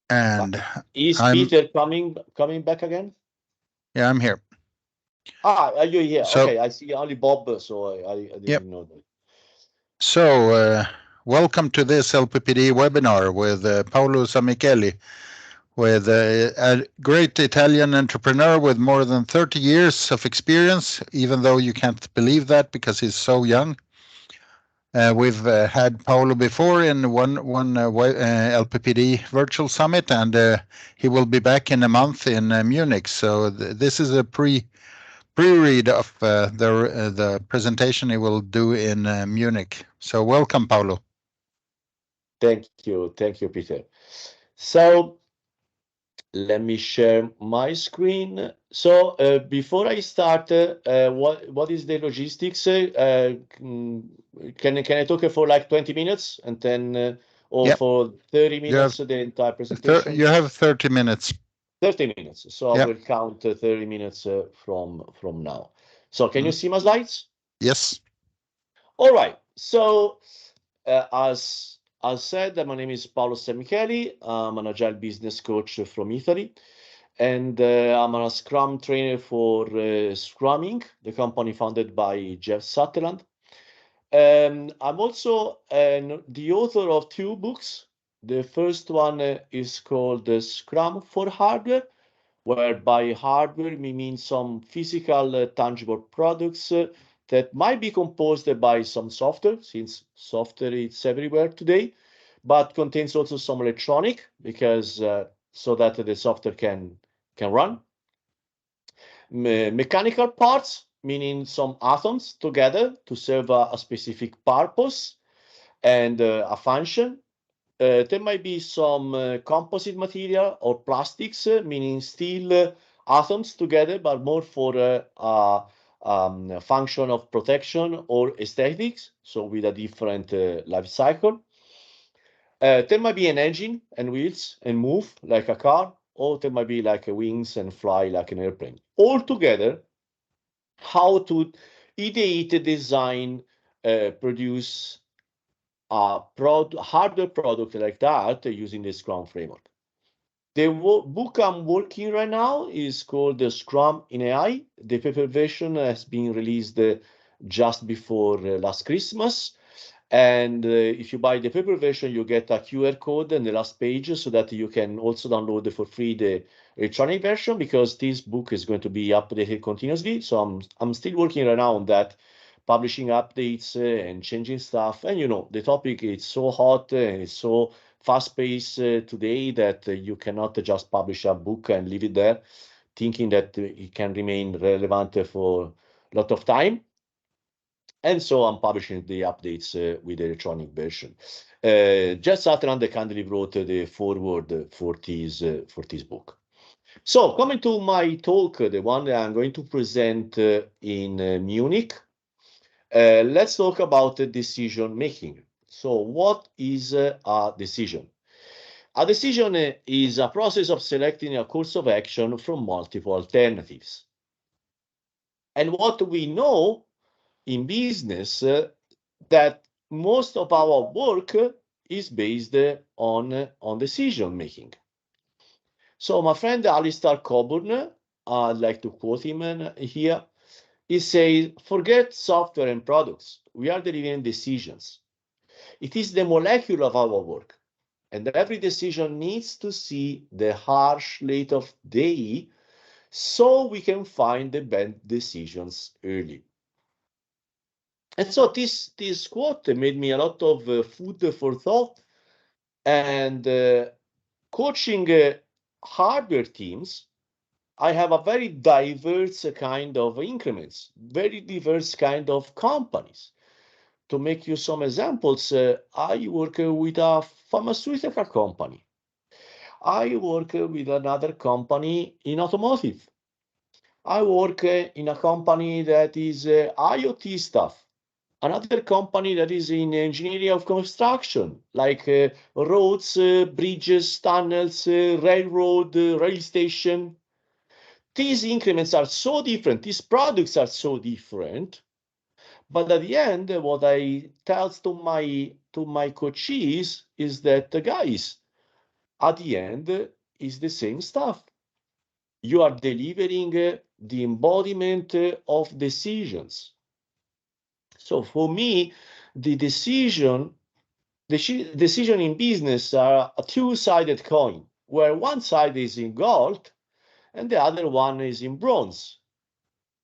And Is I'm, Peter coming back again? yeah, I'm here. Are you here? So, Okay, I see only Bob, so I yep. didn't know that. So, welcome to this LPPD webinar with Paolo Samichelli, with a great Italian entrepreneur with more than 30 years of experience, even though you can't believe that because he's so young. We've had Paolo before in one LPPD virtual summit, and he will be back in a month in Munich. So this is a pre-read of the presentation he will do in Munich. So welcome, Paolo. Thank you, Peter. So let me share my screen. So before I start, what is the logistics? Can I talk for like 20 minutes and then or Yep, for 30 you have minutes the entire presentation? you have 30 minutes. 30 minutes. So I Yep. will count 30 minutes from now. So can you Mm. see my slides? Yes. All right. So as said, my name is Paolo Semicheli. I'm an agile business coach from Italy, and I'm a Scrum trainer for Scrumming, the company founded by Jeff Sutherland. I'm also the author of two books. The first one is called Scrum for Hardware, where by hardware we mean some physical, tangible products that might be composed by some software, since software is everywhere today, but contains also some electronic, because so that the software can run. Mechanical parts, meaning some atoms together to serve a specific purpose and a function. There might be some composite material or plastics, meaning steel atoms together, but more for a function of protection or aesthetics, so with a different life cycle. There might be an engine and wheels and move like a car, or there might be like wings and fly like an airplane. All together, how to ideate, design, produce a hardware product like that using the Scrum framework. The book I'm working right now is called the Scrum in AI. The paper version has been released just before last Christmas. And if you buy the paper version, you get a QR code in the last page so that you can also download for free the electronic version, because this book is going to be updated continuously. So I'm still working right now on that, publishing updates and changing stuff. And the topic is so hot and it's so fast-paced today that you cannot just publish a book and leave it there, thinking that it can remain relevant for a lot of time. And so I'm publishing the updates with the electronic version. Jeff Sutherland kindly wrote the foreword for this book. So coming to my talk, the one that I'm going to present in Munich, let's talk about decision making. So what is a decision? A decision is a process of selecting a course of action from multiple alternatives. And what we know in business that most of our work is based on decision making. So my friend Alistair Coburn, I'd like to quote him here. He says, "Forget software and products. We are delivering decisions. It is the molecule of our work, and every decision needs to see the harsh light of day so we can find the bad decisions early." And so this quote made me a lot of food for thought. And coaching hardware teams, I have a very diverse kind of increments, very diverse kind of companies. To make you some examples, I work with a pharmaceutical company. I work with another company in automotive. I work in a company that is IoT stuff. Another company that is in engineering of construction, like roads, bridges, tunnels, railroad, rail station. These increments are so different. These products are so different. But at the end, what I tell to my coaches is that, guys, at the end is the same stuff. You are delivering the embodiment of decisions. So for me, the decision in business are a two-sided coin, where one side is in gold and the other one is in bronze.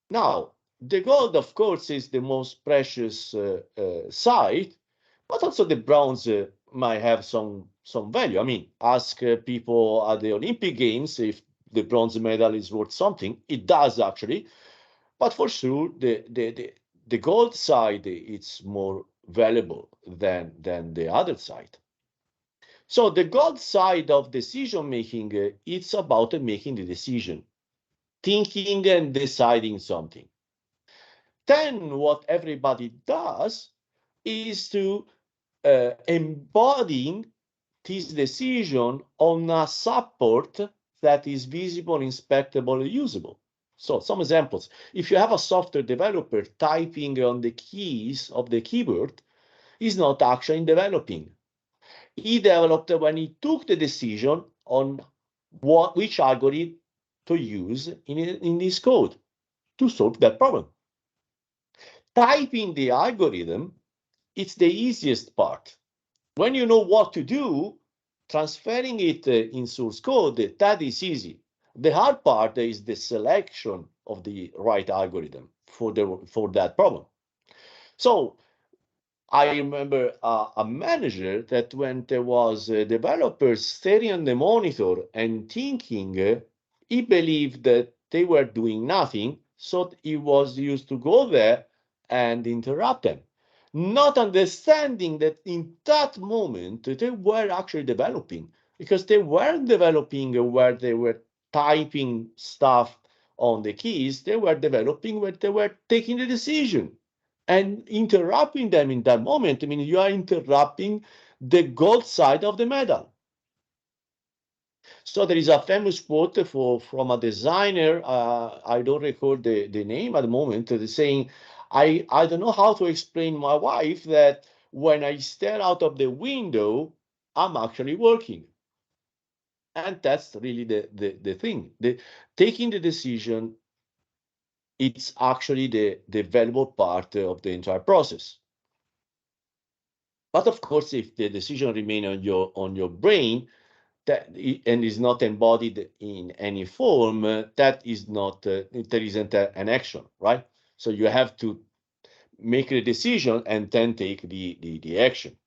Now, the gold, of course, is the most precious side, but also the bronze might have some value. I mean, ask people at the Olympic Games if the bronze medal is worth something. It does actually, but for sure, the gold side it's more valuable than the other side. So the gold side of decision making, it's about making the decision, thinking and deciding something. Then what everybody does is to embodying this decision on a support that is visible, inspectable, usable. So some examples. If you have a software developer typing on the keys of the keyboard, he's not actually developing. He developed when he took the decision on which algorithm to use in this code to solve that problem. Typing the algorithm, it's the easiest part. When you know what to do, transferring it in source code, that is easy. The hard part is the selection of the right algorithm for that problem. So I remember a manager that when there was a developer staring on the monitor and thinking, he believed that they were doing nothing, so he was used to go there and interrupt them, not understanding that in that moment they were actually developing, because they weren't developing where they were typing stuff on the keys, they were developing where they were taking the decision. And interrupting them in that moment, I mean, you are interrupting the gold side of the medal. So there is a famous quote from a designer, I don't recall the name at the moment, saying, I don't know how to explain my wife that when I stare out of the window, I'm actually working. And that's really the thing. Taking the decision, it's actually the valuable part of the entire process. But of course, if the decision remains on your brain and is not embodied in any form, that is not there isn't an action, right? So you have to make the decision and then take the action.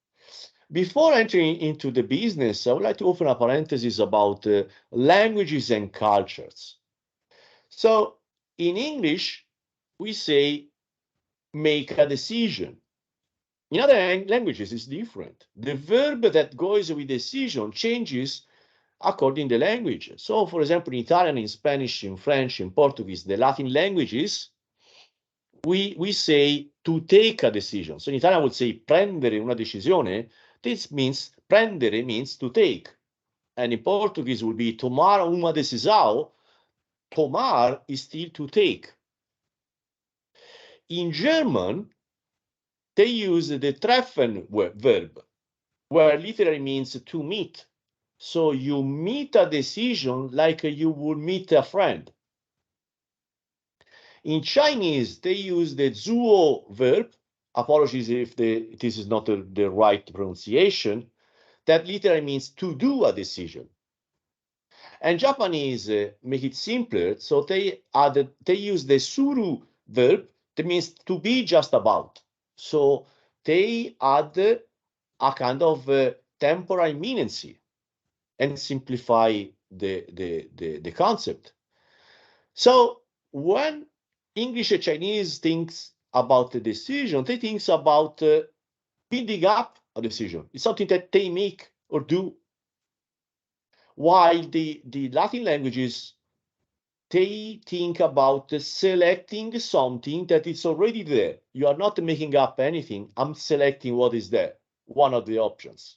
Before entering into the business, I would like to open a parenthesis about languages and cultures. So in English, we say make a decision. In other languages, it's different. The verb that goes with decision changes according to the language. So, for example, in Italian, in Spanish, in French, in Portuguese, the Latin languages, we say to take a decision. So in Italian, I would say prendere una decisione. This means prendere means to take. And in Portuguese would be tomar uma decisão. Tomar is still to take. In German, they use the treffen verb, where literally means to meet. So you meet a decision like you would meet a friend. In Chinese, they use the zuo verb. Apologies if this is not the right pronunciation. That literally means to do a decision. And Japanese make it simpler, so they use the suru verb. That means to be just about. So they add a kind of temporal imminency and simplify the concept. So when English and Chinese thinks about the decision, they think about building up a decision. It's something that they make or do. While the Latin languages, they think about selecting something that is already there. You are not making up anything. I'm selecting what is there, one of the options.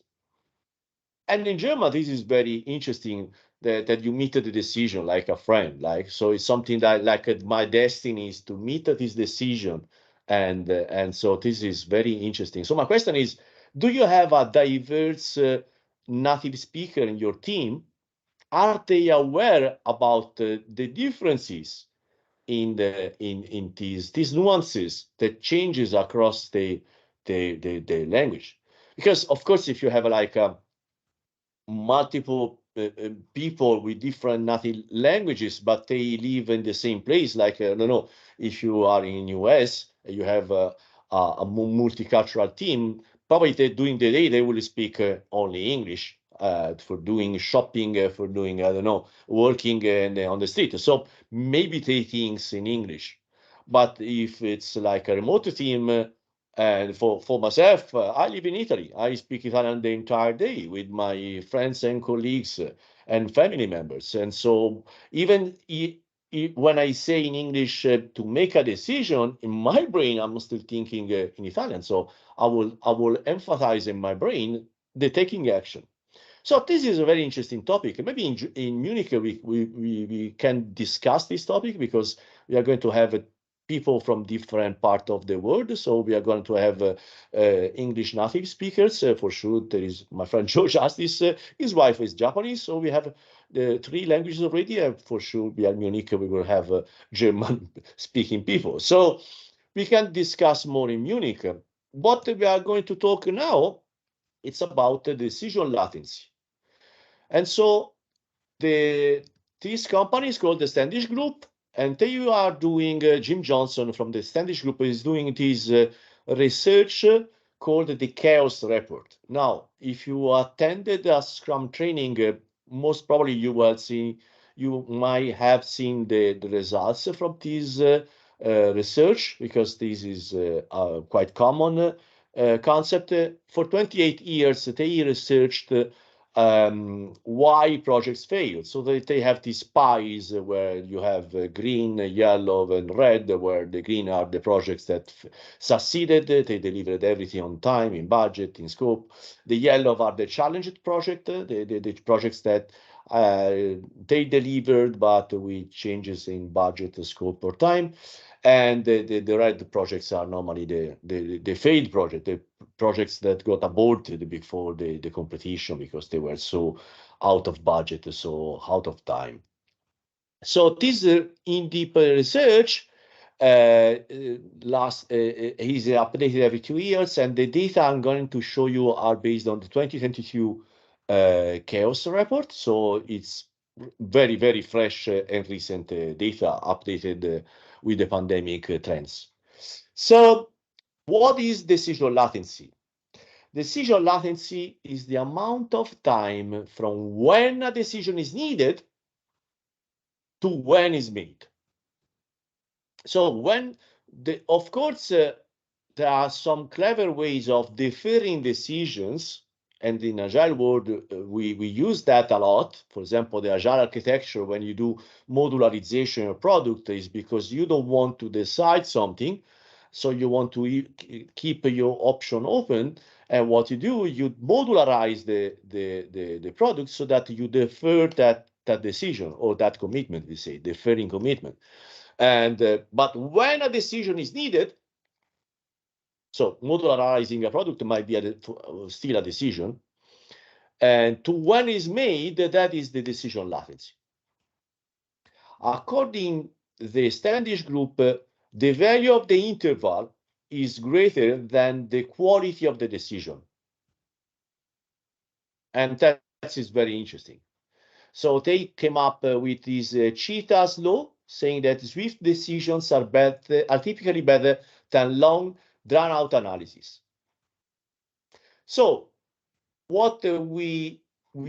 And in German, this is very interesting that you meet the decision like a friend. Like, so it's something that like my destiny is to meet this decision. And so this is very interesting. So my question is, do you have a diverse native speaker in your team, are they aware about the differences in these nuances that changes across the language? Because of course, if you have like multiple people with different native languages, but they live in the same place. Like, I don't know, if you are in US, you have a multicultural team, probably during the day, they will speak only English for doing shopping, for doing, I don't know, working on the street. So maybe they things in English. But if it's like a remote team, and for myself, I live in Italy. I speak Italian the entire day with my friends and colleagues and family members. And so even when I say in English to make a decision, in my brain, I'm still thinking in Italian. So I will emphasize in my brain the taking action. So this is a very interesting topic. Maybe in Munich we can discuss this topic, because we are going to have people from different parts of the world. So we are going to have English native speakers for sure. There is my friend Joe Justice. His wife is Japanese, so we have the three languages already. And for sure, we are Munich. We will have German speaking people. So we can discuss more in Munich. What we are going to talk now, it's about the decision latency. And so this company is called the Standish Group, and they are doing, Jim Johnson from the Standish Group is doing this research called the Chaos Report. Now, if you attended a Scrum training, most probably you might have seen the results from this research, because this is a quite common concept. For 28 years, they researched why projects fail. So they have these pies where you have green, yellow, and red, where the green are the projects that succeeded, they delivered everything on time, in budget, in scope. The yellow are the challenged project, the projects that they delivered, but with changes in budget, scope, or time. And the red projects are normally the failed project, the projects that got aborted before the competition because they were so out of budget, so out of time. So this in-deep research is updated every 2 years, and the data I'm going to show you are based on the 2022 chaos report. So it's very, very fresh and recent data updated with the pandemic trends. So what is decision latency? Decision latency is the amount of time from when a decision is needed to when it's made. So of course, there are some clever ways of deferring decisions, and in Agile world, we use that a lot. For example, the Agile architecture, when you do modularization of product, is because you don't want to decide something, so you want to keep your option open. And what you do, you modularize the product so that you defer that decision or that commitment, we say, deferring commitment. And but when a decision is needed, so modularizing a product might be still a decision, and to when is made, that is the decision latency. According the Standish Group, the value of the interval is greater than the quality of the decision. And that is very interesting. So they came up with this cheetah's law, saying that swift decisions are typically better than long, drawn-out analysis. So what we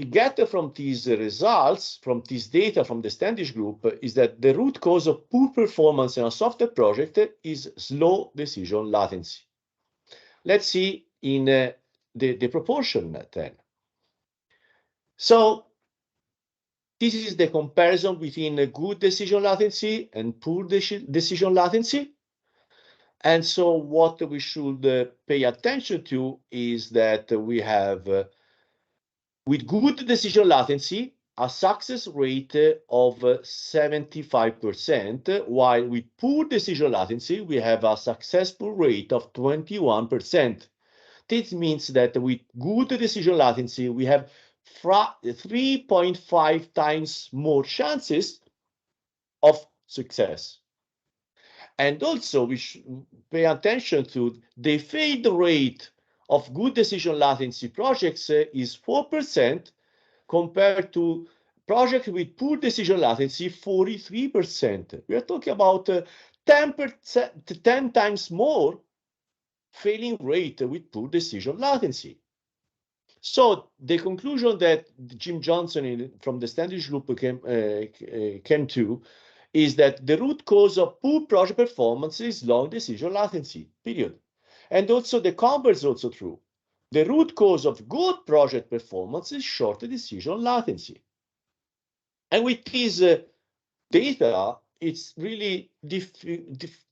get from these results, from this data from the Standish Group, is that the root cause of poor performance in a software project is slow decision latency. Let's see in the proportion then. So this is the comparison between a good decision latency and poor decision latency. And so what we should pay attention to is that we have, with good decision latency, a success rate of 75%, while with poor decision latency, we have a successful rate of 21%. this means that with good decision latency, we have 3.5 times more chances of success. And also, we should pay attention to the failure rate of good decision latency projects is 4% compared to projects with poor decision latency, 43%. We are talking about 10 times more failing rate with poor decision latency. So the conclusion that Jim Johnson from the Standish Group came to is that the root cause of poor project performance is long decision latency, period. And also the converse is also true. The root cause of good project performance is short decision latency. And with this data, it's really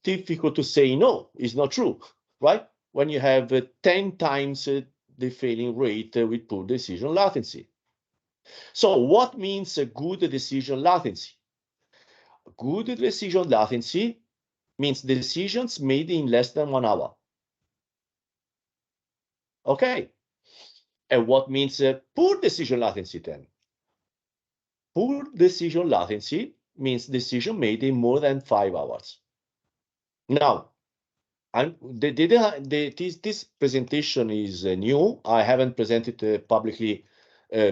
difficult to say no, it's not true, right? When you have 10 times the failing rate with poor decision latency. So what means a good decision latency? Good decision latency means decisions made in less than 1 hour. Okay. And what means poor decision latency then? Poor decision latency means decision made in more than 5 hours. Now, this presentation is new. I haven't presented publicly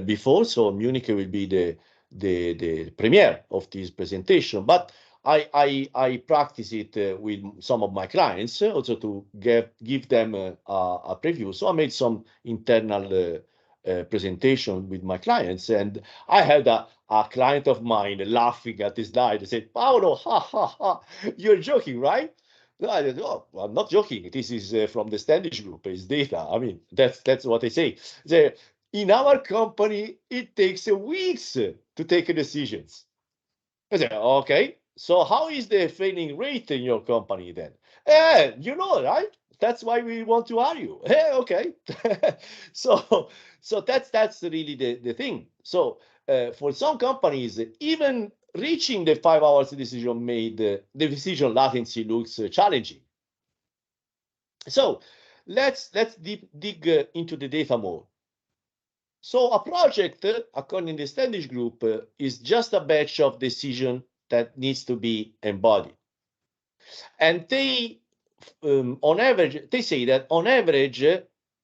before, so Munich will be the premiere of this presentation. But I practice it with some of my clients also to give them a preview. So I made some internal presentation with my clients, and I had a client of mine laughing at this slide and said, "Paolo, ha ha ha, you're joking, right?" No, I said, "Oh, I'm not joking. This is from the Standish Group. It's data. I mean, that's what I say. In our company, it takes weeks to take decisions." I said, "Okay, so how is the failing rate in your company then?" You know, right? That's why we want to hire you. Okay. So that's really the thing. So for some companies, even reaching the 5 hours decision made, the decision latency looks challenging. So let's dig into the data more. So a project, according to the Standish Group, is just a batch of decision that needs to be embodied. And they, on average, they say that on average,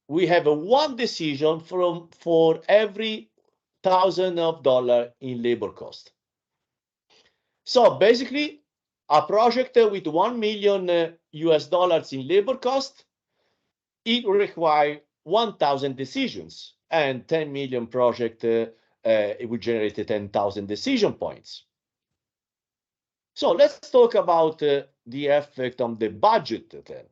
we have one decision for every $1,000 in labor cost. So basically, a project with 1 million US dollars in labor cost, it requires 1,000 decisions, and 10 million project, it would generate 10,000 decision points. So let's talk about the effect on the budget then.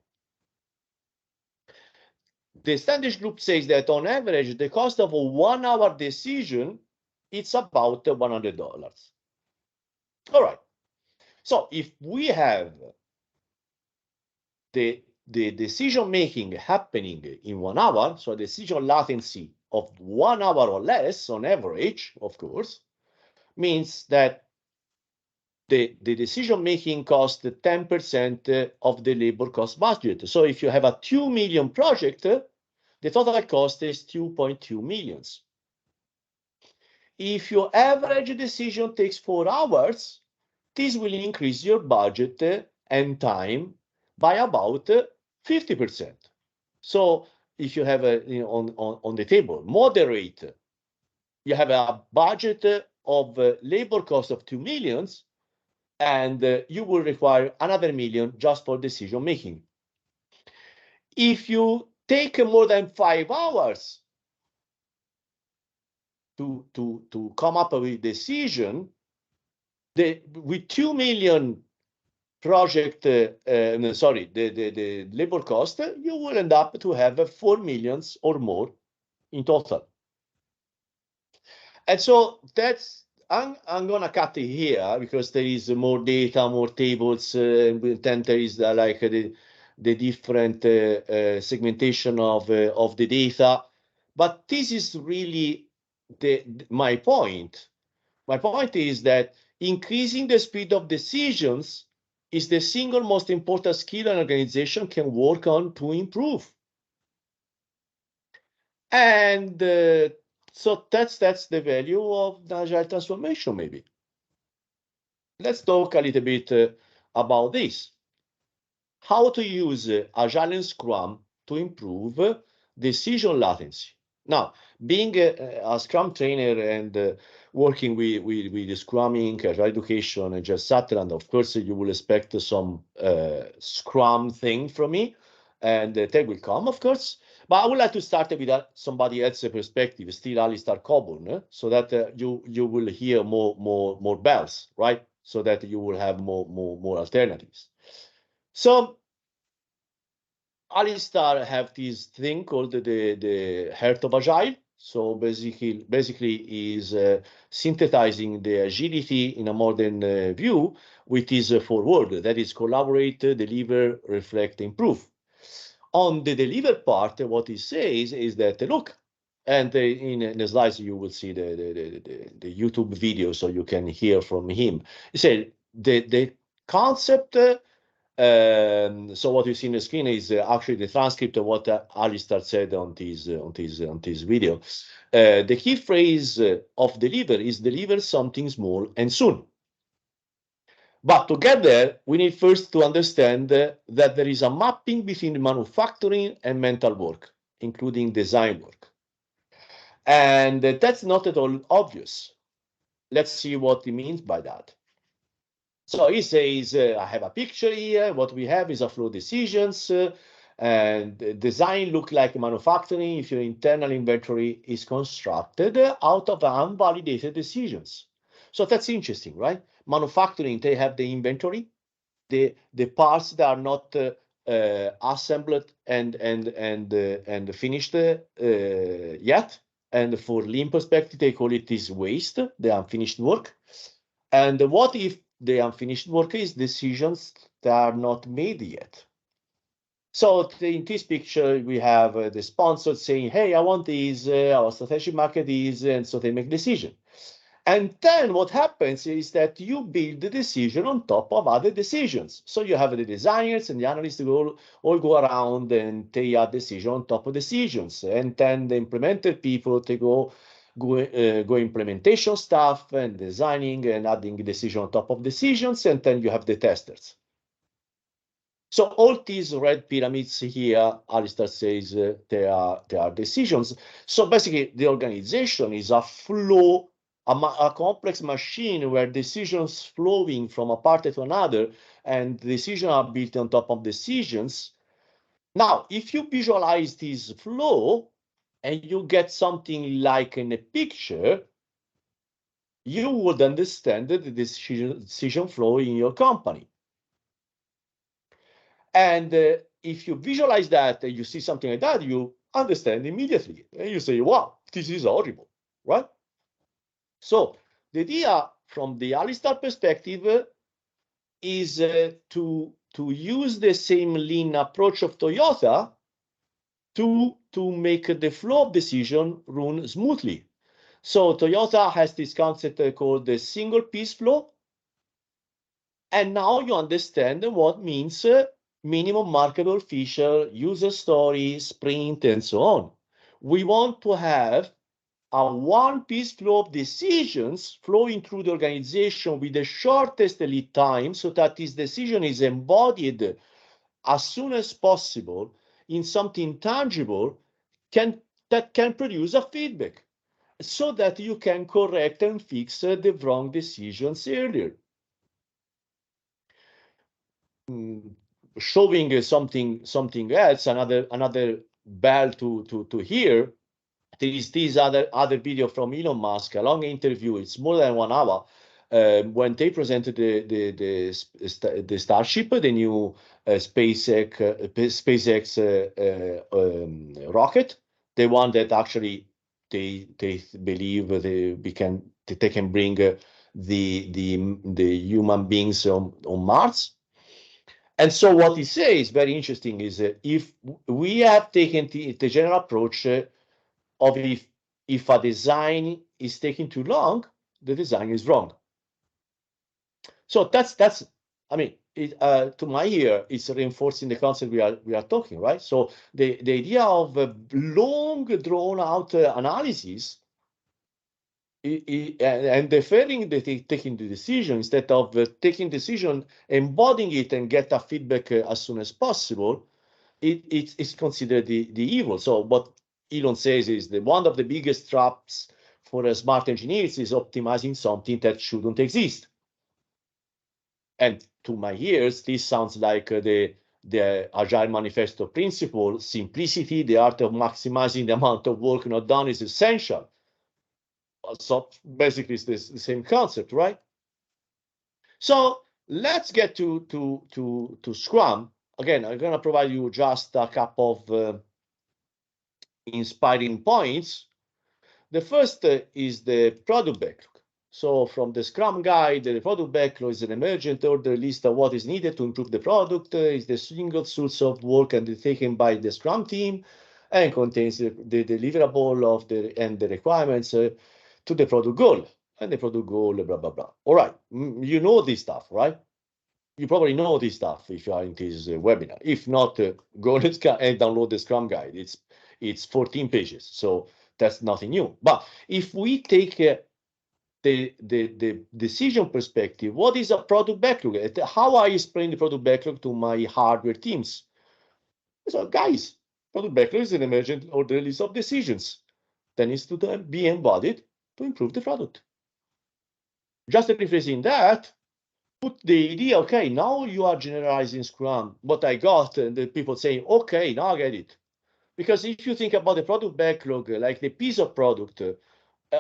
The Standish Group says that on average, the cost of a 1 hour decision, it's about $100. All right. So if we have the decision making happening in 1 hour, so decision latency of 1 hour or less on average, of course, means that the decision making costs 10% of the labor cost budget. So if you have a 2 million project, the total cost is 2.2 millions. If your average decision takes 4 hours, this will increase your budget and time by about 50%. So if you have on the table, moderate, you have a budget of labor cost of 2 millions, and you will require another million just for decision making. If you take more than 5 hours to come up with a decision, with 2 million project, the labor cost, you will end up to have 4 millions or more in total. And so I'm gonna cut it here because there is more data, more tables, then there is like the different segmentation of the data. But this is really my point. My point is that increasing the speed of decisions is the single most important skill an organization can work on to improve. And so that's the value of the agile transformation, maybe. Let's talk a little bit about this. How to use Agile and Scrum to improve decision latency. Now, being a Scrum trainer and working with the Scrumming, Agile Education, and just Sutherland, of course, you will expect some Scrum thing from me, and that will come, of course. But I would like to start with somebody else's perspective, still Alistair Coburn, so that you will hear more bells, right? So that you will have more alternatives. So Alistair have this thing called the heart of agile. So basically is synthesizing the agility in a modern view with this four words, that is collaborate, deliver, reflect, improve. On the deliver part, what he says is that look, and in the slides you will see the YouTube video, so you can hear from him. He said the concept. So what you see on the screen is actually the transcript of what Alistair said on this video. The key phrase of deliver is deliver something small and soon. But to get there, we need first to understand that there is a mapping between manufacturing and mental work, including design work. And that's not at all obvious. Let's see what he means by that. So he says, I have a picture here. What we have is a flow decisions and design look like manufacturing if your internal inventory is constructed out of unvalidated decisions. So that's interesting, right? Manufacturing, they have the inventory, the parts that are not assembled and finished yet. And for lean perspective, they call it this waste, the unfinished work. And what if the unfinished work is decisions that are not made yet? So in this picture, we have the sponsor saying, hey, I want these, our strategic market is, and so they make decision. And then what happens is that you build the decision on top of other decisions. So you have the designers and the analysts who all go around and they add decision on top of decisions. And then the implementer people, they go implementation stuff and designing and adding decision on top of decisions. And then you have the testers. So all these red pyramids here, Alistair says they are decisions. So basically, the organization is a flow, a complex machine where decisions flowing from a part to another, and decisions are built on top of decisions. Now, if you visualize this flow and you get something like in a picture, you would understand the decision flow in your company. And if you visualize that and you see something like that, you understand immediately. And you say, wow, this is horrible, right? So the idea from the Alistair perspective is to use the same lean approach of Toyota to make the flow of decision run smoothly. So Toyota has this concept called the single piece flow. And now you understand what means minimum marketable feature, user story, sprint, and so on. We want to have a one-piece flow of decisions flowing through the organization with the shortest lead time so that this decision is embodied as soon as possible in something tangible that can produce a feedback so that you can correct and fix the wrong decisions earlier. Showing something else, another bell to hear. There is this other video from Elon Musk, a long interview. It's more than 1 hour. When they presented the Starship, the new SpaceX rocket, the one that actually they believe they can bring the human beings on Mars. And so what he says is very interesting is if we have taken the general approach of if a design is taking too long, the design is wrong. So that's I mean, to my ear, it's reinforcing the concept we are talking, right? So the idea of a long drawn out analysis and deferring taking the decision instead of taking decision, embodying it and get a feedback as soon as possible, it's considered the evil. So what Elon says is that one of the biggest traps for smart engineers is optimizing something that shouldn't exist. And to my ears, this sounds like the Agile Manifesto principle: simplicity, the art of maximizing the amount of work not done, is essential. So basically, it's the same concept, right? So let's get to Scrum. Again, I'm going to provide you just a couple of inspiring points. The first is the product backlog. So from the Scrum guide, the product backlog is an emergent order list of what is needed to improve the product, is the single source of work undertaken by the Scrum team, and contains the deliverable of and the requirements to the product goal. And the product goal, blah, blah, blah. All right, you know this stuff, right? You probably know this stuff if you are in this webinar. If not, go and download the Scrum guide. It's 14 pages, so that's nothing new. But if we take the decision perspective, what is a product backlog? How I explain the product backlog to my hardware teams? So, guys, product backlog is an emergent order list of decisions that needs to be embodied to improve the product. Just rephrasing that, put the idea, okay, now you are generalizing Scrum. What I got, and the people saying, okay, now I get it. Because if you think about the product backlog, like the piece of product,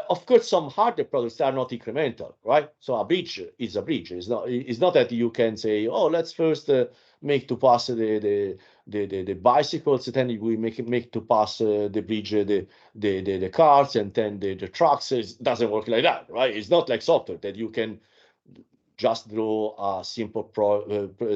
of course, some hardware products are not incremental, right? So a bridge is a bridge. It's not that you can say, oh, let's first make to pass the bicycles, then we make to pass the bridge the cars, and then the trucks. It doesn't work like that, right? It's not like software that you can just draw a simple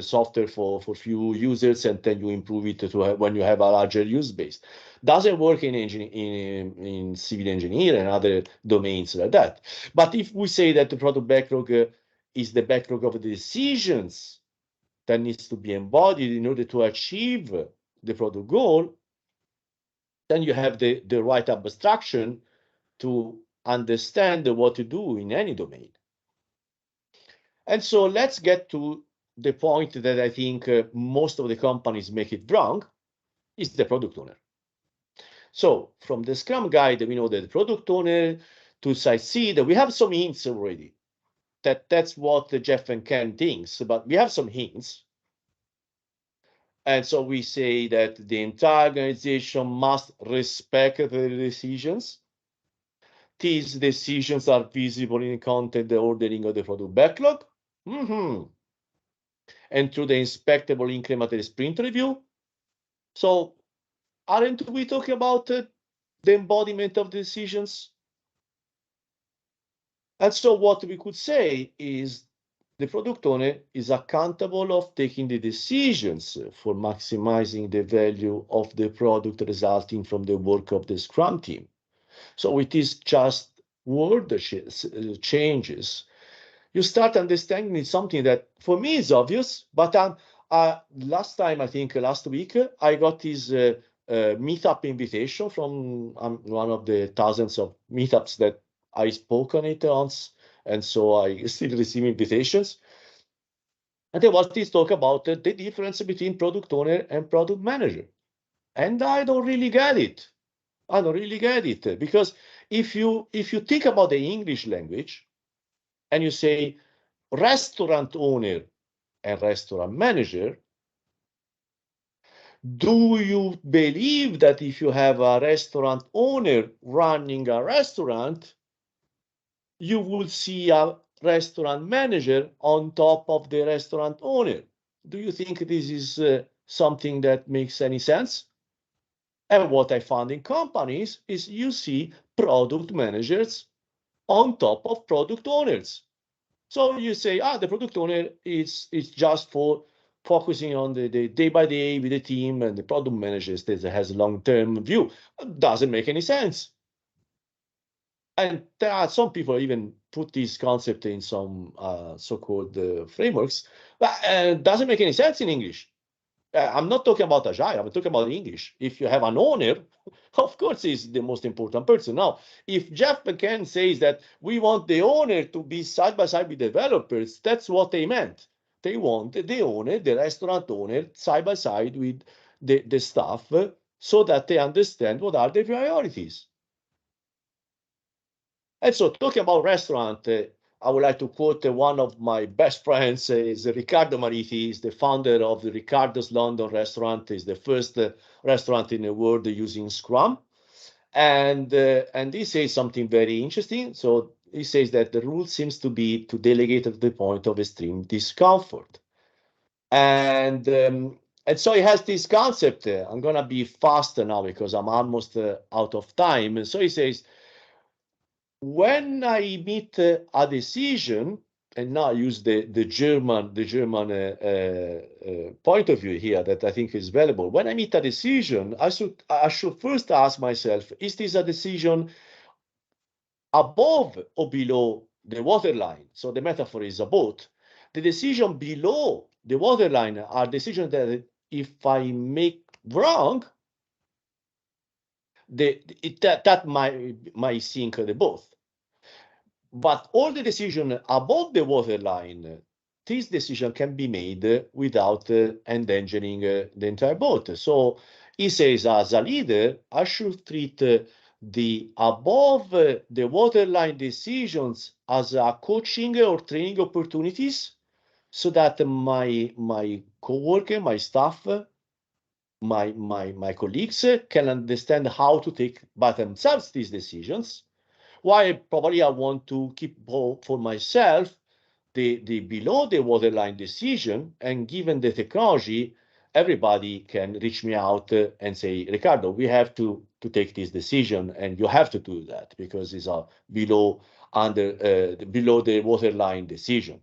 software for few users, and then you improve it to when you have a larger use base. Doesn't work in civil engineering and other domains like that. But if we say that the product backlog is the backlog of the decisions that needs to be embodied in order to achieve the product goal, then you have the right abstraction to understand what to do in any domain. And so let's get to the point that I think most of the companies make it wrong, is the product owner. So from the Scrum guide, we know that the product owner to succeed, we have some hints already. That's what Jeff and Ken thinks, but we have some hints. And so we say that the entire organization must respect the decisions. These decisions are visible in the content, the ordering of the product backlog. And through the inspectable incremental sprint review. So aren't we talking about the embodiment of decisions? And so what we could say is the product owner is accountable of taking the decisions for maximizing the value of the product resulting from the work of the Scrum team. So it is just word changes. You start understanding something that for me is obvious, but last week, I got this meetup invitation from one of the thousands of meetups that I spoke on it once, and so I still receive invitations. And there was this talk about the difference between product owner and product manager. And I don't really get it. I don't really get it, because if you think about the English language and you say restaurant owner and restaurant manager, do you believe that if you have a restaurant owner running a restaurant, you will see a restaurant manager on top of the restaurant owner? Do you think this is something that makes any sense? And what I found in companies is you see product managers on top of product owners. So you say, the product owner is just for focusing on the day by day with the team, and the product manager that has a long-term view. Doesn't make any sense. And there are some people even put this concept in some so-called frameworks, but it doesn't make any sense in English. I'm not talking about Agile, I'm talking about English. If you have an owner, of course he's the most important person. Now, if Jeff McCann says that we want the owner to be side by side with developers, that's what they meant. They want the owner, the restaurant owner, side by side with the staff so that they understand what are the priorities. And so talking about restaurant, I would like to quote one of my best friends, is Riccardo Mariti. He's the founder of the Riccardo's London restaurant. It's the first restaurant in the world using Scrum. And he says something very interesting. So he says that the rule seems to be to delegate at the point of extreme discomfort. And so he has this concept. I'm going to be faster now because I'm almost out of time. And so he says, when I meet a decision, and now I use the German point of view here that I think is valuable. When I meet a decision, I should first ask myself: is this a decision above or below the waterline? So the metaphor is a boat. The decision below the waterline are decisions that if I make wrong, that might sink the boat. But all the decision above the waterline, this decision can be made without endangering the entire boat. So he says, as a leader, I should treat the above the waterline decisions as a coaching or training opportunities, so that my coworker, my staff, my colleagues can understand how to take by themselves these decisions. Why probably I want to keep for myself the below the waterline decision, and given the technology, everybody can reach me out and say, Riccardo, we have to take this decision, and you have to do that because it's a below the waterline decision.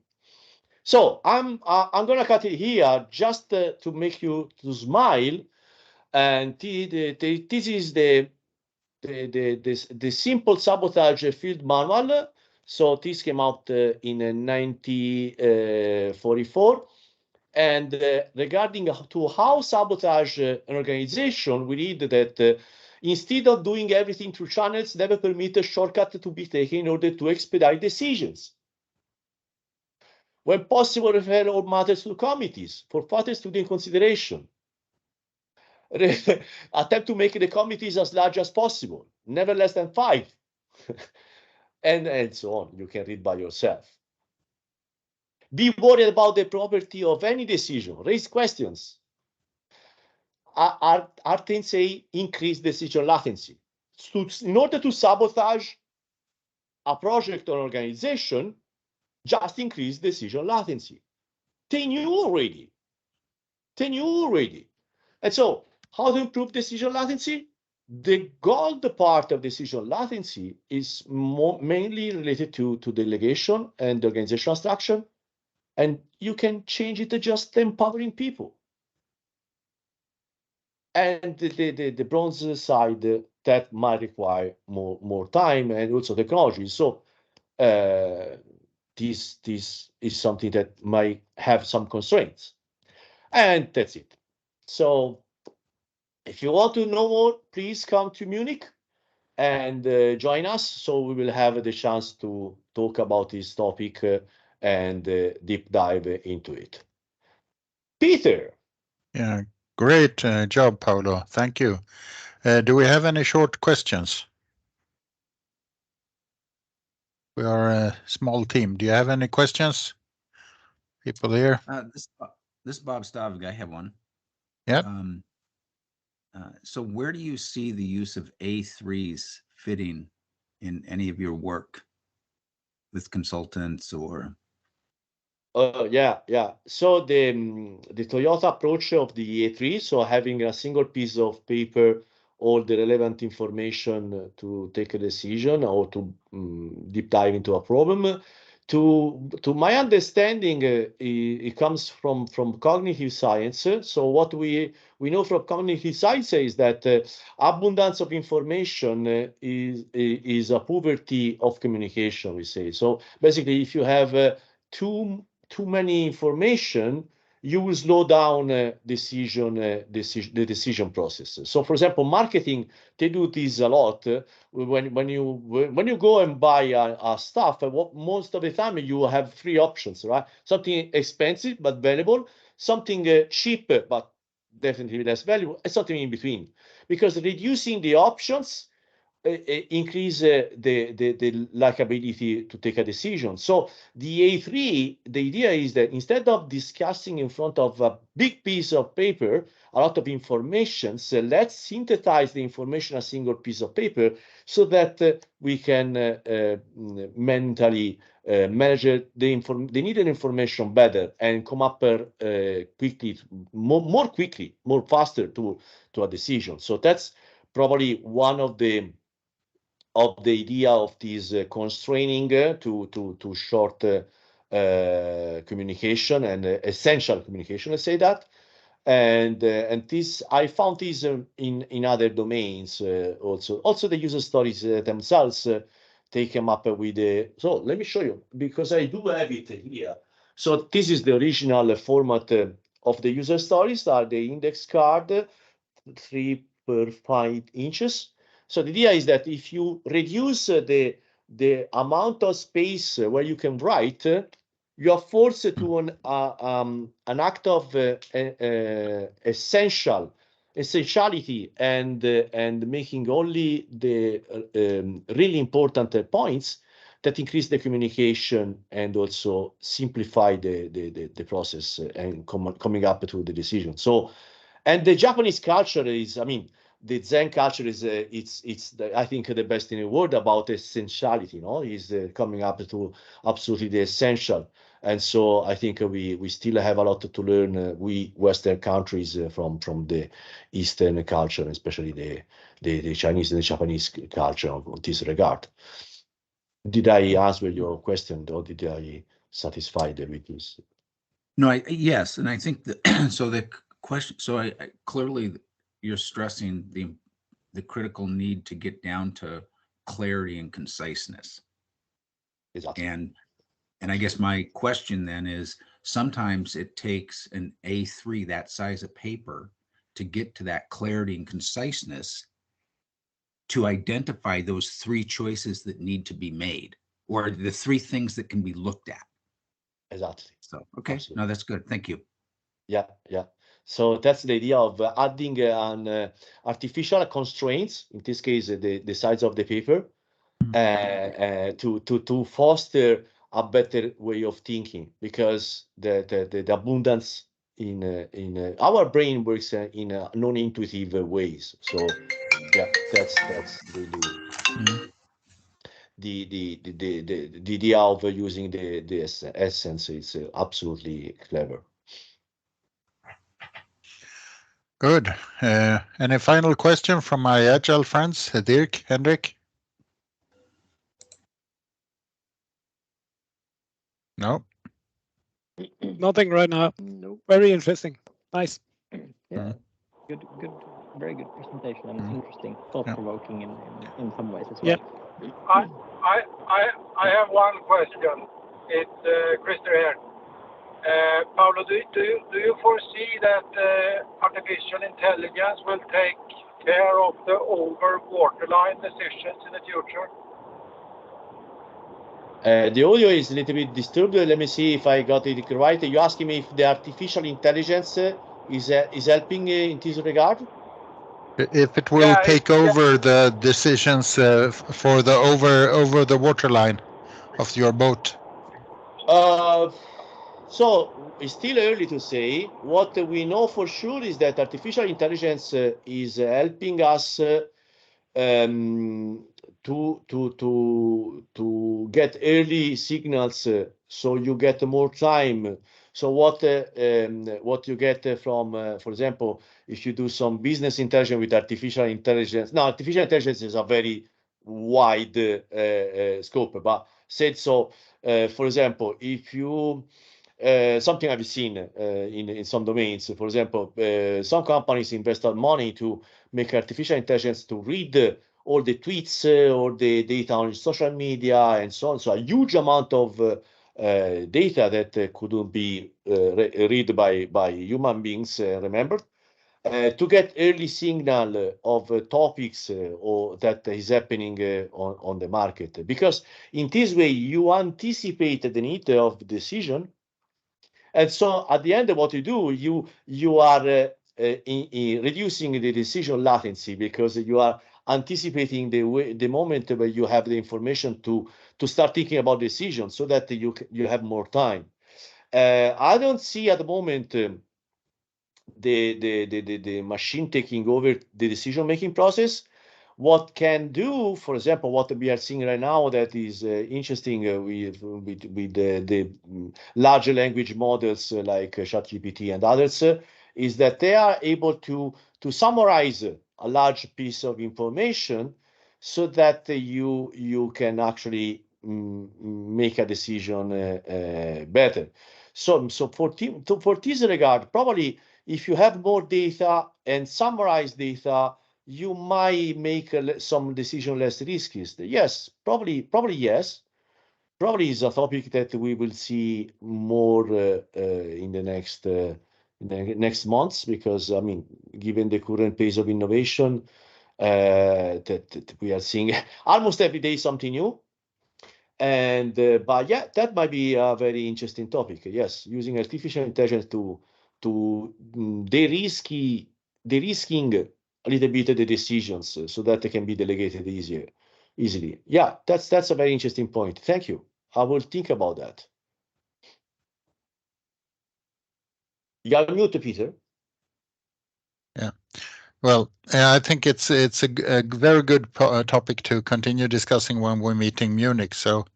So I'm gonna cut it here just to make you to smile, and this is the simple sabotage field manual. So this came out in 1944. And regarding to how sabotage an organization, we read that instead of doing everything through channels, never permit a shortcut to be taken in order to expedite decisions. When possible, refer all matters to committees for further student consideration. Attempt to make the committees as large as possible, never less than 5. and so on. You can read by yourself. Be worried about the property of any decision. Raise questions. Artin say increase decision latency. So in order to sabotage a project or organization, just increase decision latency. They knew already. And so how to improve decision latency? The gold part of decision latency is mainly related to delegation and organizational structure. And you can change it to just empowering people. And the bronze side that might require more time and also technology. So this is something that might have some constraints. And that's it. So if you want to know more, please come to Munich and join us. So we will have the chance to talk about this topic and deep dive into it. Peter. Yeah, great job, Paolo. Thank you. Do we have any short questions? We are a small team. Do you have any questions? People here? This Bob Stavig, I have one. Yeah. So where do you see the use of A3s fitting in any of your work with consultants or? Yeah. So the Toyota approach of the A3, so having a single piece of paper, all the relevant information to take a decision or to deep dive into a problem. To my understanding, it comes from cognitive science. So what we know from cognitive science is that abundance of information is a poverty of communication, we say. So basically, if you have too many information, you will slow down the decision process. So, for example, marketing, they do this a lot. When you go and buy a stuff, most of the time you have three options, right? Something expensive but valuable, something cheap but definitely less valuable, and something in between. Because reducing the options increase the likability to take a decision. So the A3, the idea is that instead of discussing in front of a big piece of paper, a lot of information, so let's synthesize the information a single piece of paper so that we can mentally manage the needed information better and come up quickly, more quickly, more faster to a decision. So that's probably one of the idea of this constraining to short communication and essential communication, let's say that. And this, I found this in other domains also. Also, the user stories themselves, they came up with the. So let me show you, because I do have it here. So this is the original format of the user stories, are the index card, 3 per 5 inches. So the idea is that if you reduce the amount of space where you can write, you are forced to an act of essentiality and making only the really important points that increase the communication and also simplify the process and coming up to the decision. So, and the Japanese culture is, I mean, the Zen culture is, I think, the best in the world about essentiality, is coming up to absolutely the essential. And so I think we still have a lot to learn, we Western countries, from the Eastern culture, especially the Chinese and the Japanese culture on this regard. Did I answer your question, or did I satisfy the with this? No, yes, and I think that so the question. So I clearly you're stressing the critical need to get down to clarity and conciseness. Exactly. And I guess my question then is, sometimes it takes an A3 that size of paper to get to that clarity and conciseness, to identify those three choices that need to be made, or the three things that can be looked at. Exactly. So, okay, absolutely. No, that's good. Thank you. Yeah. So that's the idea of adding an artificial constraints, in this case, the size of the paper, to foster a better way of thinking, because the abundance in our brain works in non-intuitive ways. So yeah, that's really the idea of using the essence is absolutely clever. Good. Any final question from my Agile friends, Dirk, Henrik? No? Nothing right now. No. Very interesting. Nice. Yeah. Good. Very good presentation, and interesting, thought-provoking in some ways as well. Yeah. I have one question. It's Christer here. Paolo, do you foresee that artificial intelligence will take care of the over waterline decisions in the future? The audio is a little bit disturbed. Let me see if I got it right. Are you asking me if the artificial intelligence is helping in this regard? If it will take over the decisions for the over the waterline of your boat? So it's still early to say. What we know for sure is that artificial intelligence is helping us to get early signals, so you get more time. So what you get from, for example, if you do some business intelligence with artificial intelligence. Now, artificial intelligence is a very wide scope, but said so. For example, if you something I've seen in some domains, for example, some companies invest money to make artificial intelligence to read all the tweets or the data on social media and so on. So a huge amount of data that couldn't be read by human beings, remembered, to get early signal of topics or that is happening on the market. Because in this way, you anticipate the need of decision. And so at the end of what you do, you are reducing the decision latency, because you are anticipating the moment where you have the information to start thinking about decisions, so that you have more time. I don't see at the moment the machine taking over the decision making process. What can do, for example, what we are seeing right now that is interesting with the large language models like ChatGPT and others, is that they are able to summarize a large piece of information, so that you can actually make a decision better. So for this regard, probably if you have more data and summarize data, you might make some decision less risky. Yes, probably yes. Probably is a topic that we will see more in the next months, because I mean, given the current pace of innovation, that we are seeing almost every day something new. And but yeah, that might be a very interesting topic. Yes, using artificial intelligence to de-risking a little bit of the decisions, so that they can be delegated easily. Yeah, that's a very interesting point. Thank you. I will think about that. You're mute, Peter. Yeah. Well, I think it's a very good topic to continue discussing when we're meeting Munich. So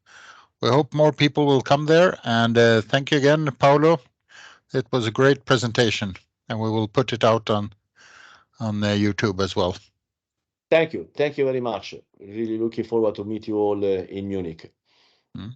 we hope more people will come there. And thank you again, Paolo. It was a great presentation, and we will put it out on YouTube as well. Thank you very much. Really looking forward to meet you all in Munich. Mm.